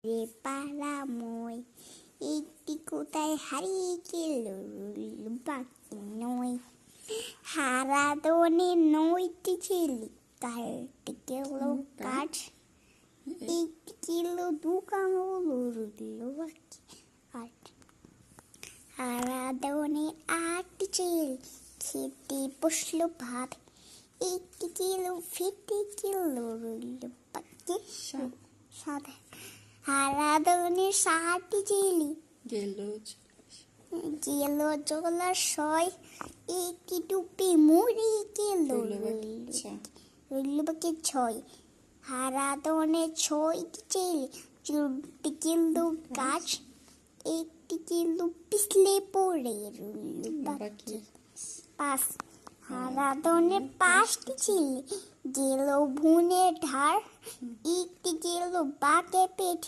রে পাড়াময় একটি কোথায় হারিয়ে গেল বাকি নয় হারাদনে নয়টি ছেলে কাটতে গেল কাজ একটি কিলো দোকান হলো রইল বাকি আট হারাদনে 8টি ছেলে খেতে বসলো ভাত একটি কিলো ফেটে গেল রইল বাকি সাদা হারাদনে 7টি ছেলে গেল জলাশয় একটি টুপি মরে গেল রইল বাকি 6 হারাদনে 6টি ছেলে চলতে গেল গাছ একটি কিলো পিছলে পড়ে রইল বাকি 5 হারাদনে 5টি ছেলে গেল বুনে ধার একটি গেল বাঁকে পেট